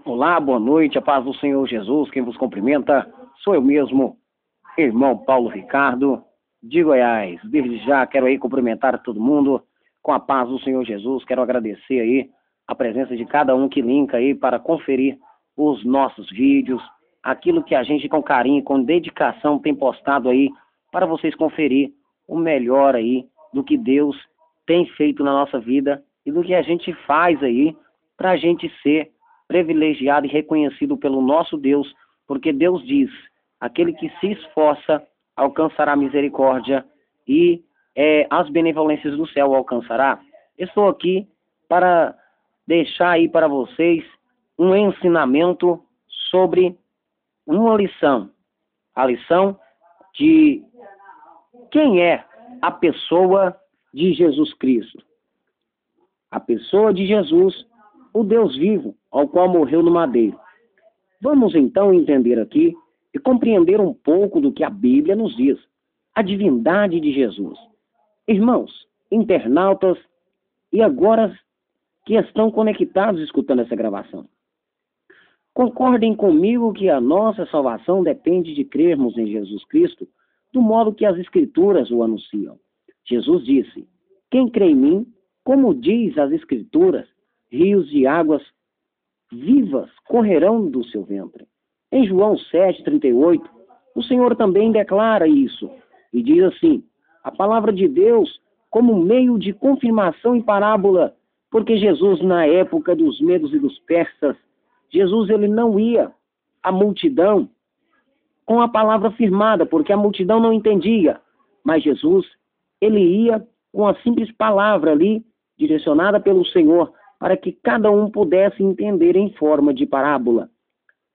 Olá, boa noite, a paz do Senhor Jesus, quem vos cumprimenta sou eu mesmo, irmão Paulo Ricardo, de Goiás. Desde já quero aí cumprimentar todo mundo com a paz do Senhor Jesus, quero agradecer aí a presença de cada um que linka aí para conferir os nossos vídeos, aquilo que a gente com carinho, com dedicação tem postado aí para vocês conferir o melhor aí do que Deus tem feito na nossa vida e do que a gente faz aí para a gente ser privilegiado e reconhecido pelo nosso Deus, porque Deus diz, aquele que se esforça alcançará misericórdia e as benevolências do céu alcançará. Estou aqui para deixar aí para vocês um ensinamento sobre uma lição, a lição de quem é a pessoa de Jesus Cristo. A pessoa de Jesus, o Deus vivo, ao qual morreu no madeiro. Vamos então entender aqui e compreender um pouco do que a Bíblia nos diz, a divindade de Jesus. Irmãos, internautas e agora que estão conectados escutando essa gravação, concordem comigo que a nossa salvação depende de crermos em Jesus Cristo do modo que as Escrituras o anunciam. Jesus disse, quem crê em mim, como diz as Escrituras, rios de águas vivas correrão do seu ventre. Em João 7,38, o Senhor também declara isso, e diz assim, a palavra de Deus como meio de confirmação em parábola, porque Jesus, na época dos medos e dos persas, Jesus ele não ia à multidão com a palavra firmada, porque a multidão não entendia, mas Jesus, ele ia com a simples palavra ali, direcionada pelo Senhor, para que cada um pudesse entender em forma de parábola.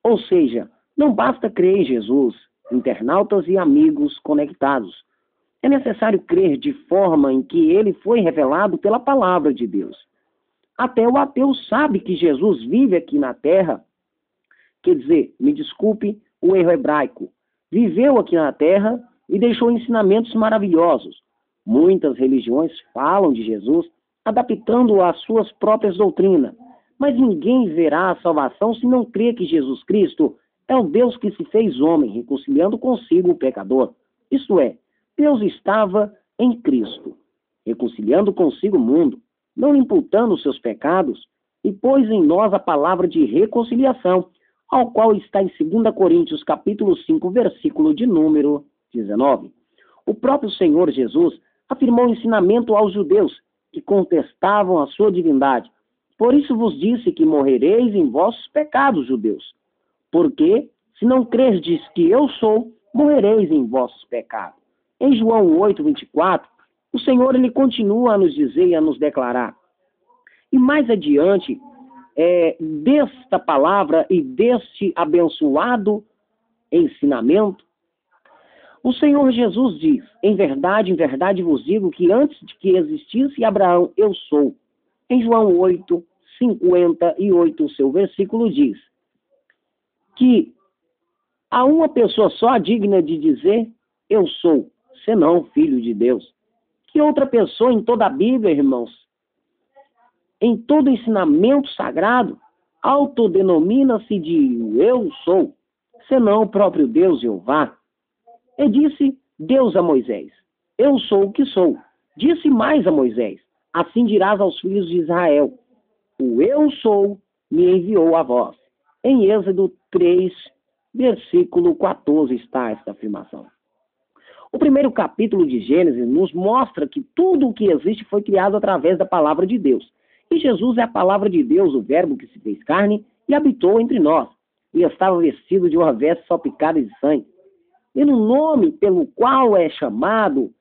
Ou seja, não basta crer em Jesus, internautas e amigos conectados. É necessário crer de forma em que ele foi revelado pela palavra de Deus. Até o ateu sabe que Jesus vive aqui na terra, quer dizer, me desculpe o erro hebraico, viveu aqui na terra e deixou ensinamentos maravilhosos. Muitas religiões falam de Jesus, adaptando-o às suas próprias doutrinas. Mas ninguém verá a salvação se não crer que Jesus Cristo é o Deus que se fez homem, reconciliando consigo o pecador. Isto é, Deus estava em Cristo, reconciliando consigo o mundo, não imputando os seus pecados, e pôs em nós a palavra de reconciliação, ao qual está em 2 Coríntios capítulo 5, versículo de número 19. O próprio Senhor Jesus afirmou o ensinamento aos judeus, que contestavam a sua divindade. Por isso vos disse que morrereis em vossos pecados, judeus. Porque, se não crerdes que eu sou, morrereis em vossos pecados. Em João 8, 24, o Senhor ele continua a nos dizer e a nos declarar. E mais adiante, desta palavra e deste abençoado ensinamento, o Senhor Jesus diz, em verdade vos digo que antes de que existisse Abraão, eu sou. Em João 8, 58, o seu versículo diz que há uma pessoa só digna de dizer, eu sou, senão filho de Deus. Que outra pessoa em toda a Bíblia, irmãos, em todo ensinamento sagrado, autodenomina-se de eu sou, senão o próprio Deus Jeová. E disse Deus a Moisés, eu sou o que sou. Disse mais a Moisés, assim dirás aos filhos de Israel, o eu sou me enviou a vós. Em Êxodo 3, versículo 14 está esta afirmação. O primeiro capítulo de Gênesis nos mostra que tudo o que existe foi criado através da palavra de Deus. E Jesus é a palavra de Deus, o verbo que se fez carne e habitou entre nós. E estava vestido de uma veste salpicada de sangue. E no nome pelo qual é chamado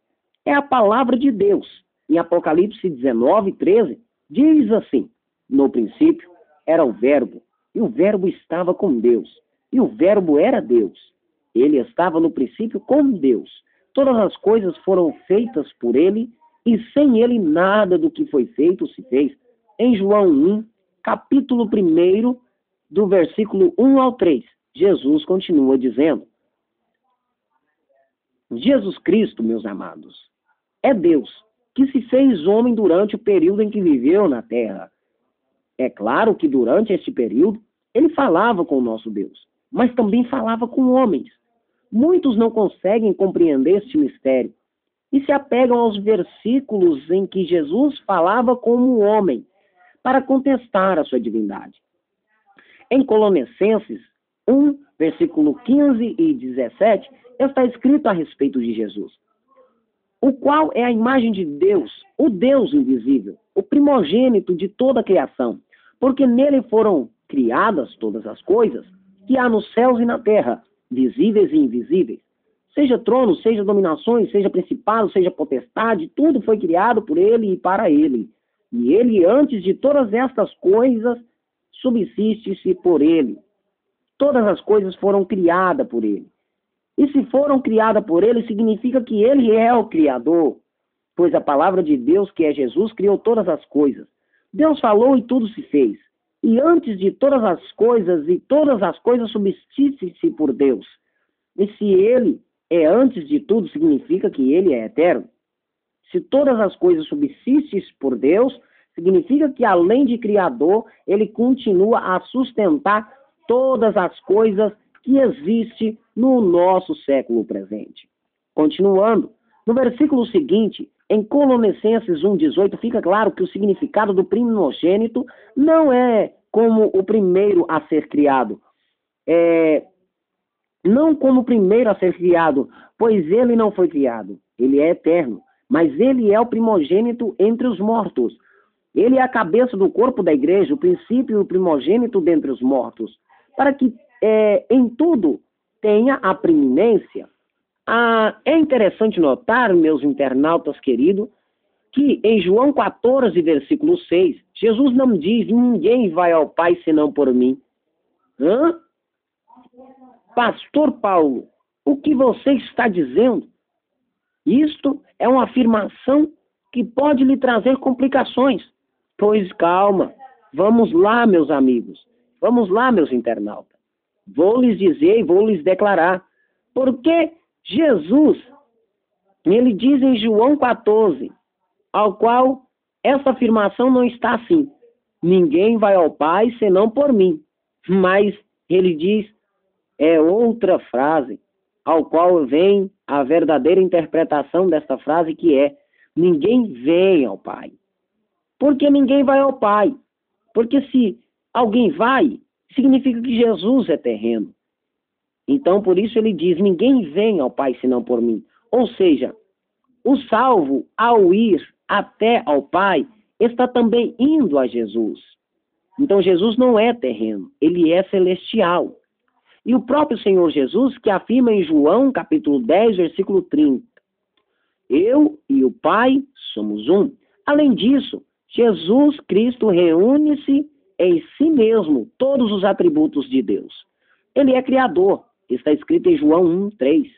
é a palavra de Deus. Em Apocalipse 19, 13, diz assim, no princípio era o verbo, e o verbo estava com Deus, e o verbo era Deus. Ele estava no princípio com Deus. Todas as coisas foram feitas por ele, e sem ele nada do que foi feito se fez. Em João 1, capítulo 1, do versículo 1 ao 3, Jesus continua dizendo, Jesus Cristo, meus amados, é Deus, que se fez homem durante o período em que viveu na terra. É claro que durante este período, Ele falava com o nosso Deus, mas também falava com homens. Muitos não conseguem compreender este mistério e se apegam aos versículos em que Jesus falava como homem, para contestar a sua divindade. Em Colossenses 1, versículo 15 e 17, está escrito a respeito de Jesus, o qual é a imagem de Deus, o Deus invisível, o primogênito de toda a criação, porque nele foram criadas todas as coisas que há nos céus e na terra, visíveis e invisíveis. Seja trono, seja dominações, seja principado, seja potestade, tudo foi criado por ele e para ele. E ele, antes de todas estas coisas, subsiste-se por ele. Todas as coisas foram criadas por ele. E se foram criadas por ele, significa que ele é o Criador, pois a palavra de Deus, que é Jesus, criou todas as coisas. Deus falou e tudo se fez. E antes de todas as coisas, e todas as coisas subsiste-se por Deus. E se ele é antes de tudo, significa que ele é eterno. Se todas as coisas subsistem por Deus, significa que além de Criador, ele continua a sustentar todas as coisas que existem no nosso século presente. Continuando, no versículo seguinte, em Colossenses 1,18, fica claro que o significado do primogênito não é como o primeiro a ser criado. Não como o primeiro a ser criado, pois ele não foi criado. Ele é eterno, mas ele é o primogênito entre os mortos. Ele é a cabeça do corpo da igreja, o princípio e o primogênito dentre os mortos, para que em tudo tenha a preeminência. É interessante notar, meus internautas queridos, que em João 14, versículo 6, Jesus não diz: ninguém vai ao Pai senão por mim. Pastor Paulo, o que você está dizendo? Isto é uma afirmação que pode lhe trazer complicações. Pois calma, vamos lá, meus amigos, vamos lá, meus internautas. Vou lhes dizer e vou lhes declarar. Porque Jesus, ele diz em João 14, ao qual essa afirmação não está assim: ninguém vai ao Pai senão por mim. Mas ele diz, outra frase, ao qual vem a verdadeira interpretação desta frase, que é: ninguém vem ao Pai. Por que ninguém vai ao Pai? Porque se alguém vai, significa que Jesus é terreno. Então, por isso ele diz: ninguém vem ao Pai senão por mim. Ou seja, o salvo, ao ir até ao Pai, está também indo a Jesus. Então, Jesus não é terreno, ele é celestial. E o próprio Senhor Jesus, que afirma em João, capítulo 10, versículo 30, eu e o Pai somos um. Além disso, Jesus Cristo reúne-se em si mesmo todos os atributos de Deus. Ele é criador, está escrito em João 1, 3.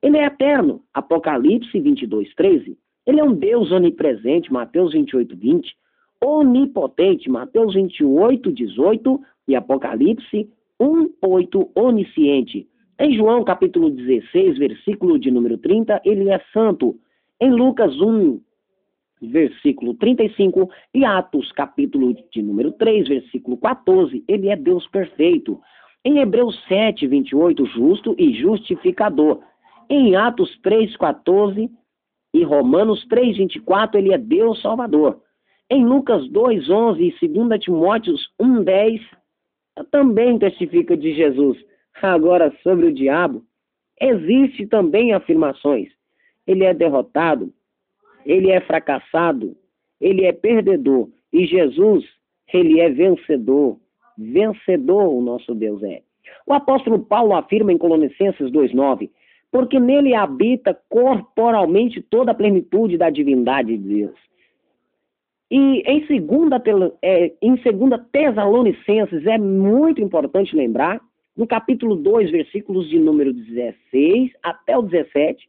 Ele é eterno, Apocalipse 22, 13. Ele é um Deus onipresente, Mateus 28, 20. Onipotente, Mateus 28, 18. E Apocalipse 1, 8, onisciente. Em João capítulo 16, versículo de número 30, ele é santo. Em Lucas 1, versículo 35, e Atos, capítulo de número 3, versículo 14, ele é Deus perfeito. Em Hebreus 7, 28, justo e justificador. Em Atos 3, 14 e Romanos 3, 24, ele é Deus salvador. Em Lucas 2, 11 e 2 Timóteos 1, 10, também testifica de Jesus. Agora, sobre o diabo, existe também afirmações. Ele é derrotado, ele é fracassado, ele é perdedor. E Jesus, ele é vencedor. Vencedor o nosso Deus é. O apóstolo Paulo afirma em Colossenses 2,9, porque nele habita corporalmente toda a plenitude da divindade de Deus. E em 2 Tessalonicenses é muito importante lembrar, no capítulo 2, versículos de número 16 até o 17,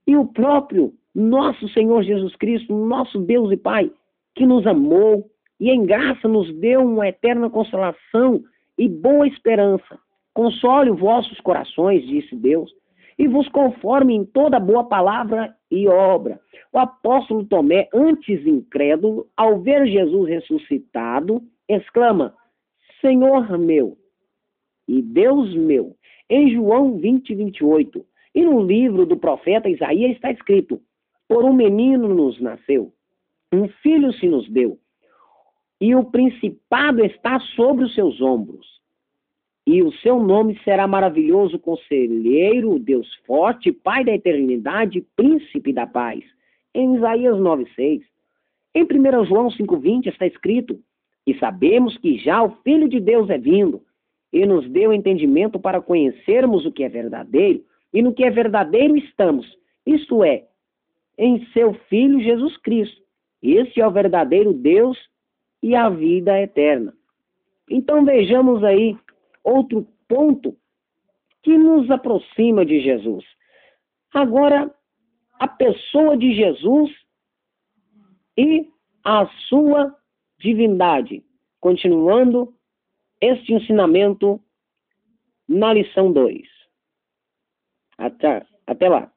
e o próprio nosso Senhor Jesus Cristo, nosso Deus e Pai, que nos amou e em graça nos deu uma eterna consolação e boa esperança. Console os vossos corações, disse Deus, e vos conforme em toda boa palavra e obra. O apóstolo Tomé, antes incrédulo, ao ver Jesus ressuscitado, exclama: Senhor meu e Deus meu. Em João 20:28, e no livro do profeta Isaías está escrito: por um menino nos nasceu, um filho se nos deu, e o principado está sobre os seus ombros. E o seu nome será maravilhoso, conselheiro, Deus forte, Pai da eternidade, príncipe da paz. Em Isaías 9:6. Em 1 João 5:20 está escrito: e sabemos que já o Filho de Deus é vindo, e nos deu entendimento para conhecermos o que é verdadeiro, e no que é verdadeiro estamos, isto é, em seu Filho Jesus Cristo. Esse é o verdadeiro Deus e a vida eterna. Então vejamos aí outro ponto que nos aproxima de Jesus. Agora, a pessoa de Jesus e a sua divindade. Continuando este ensinamento na lição 2. Até lá.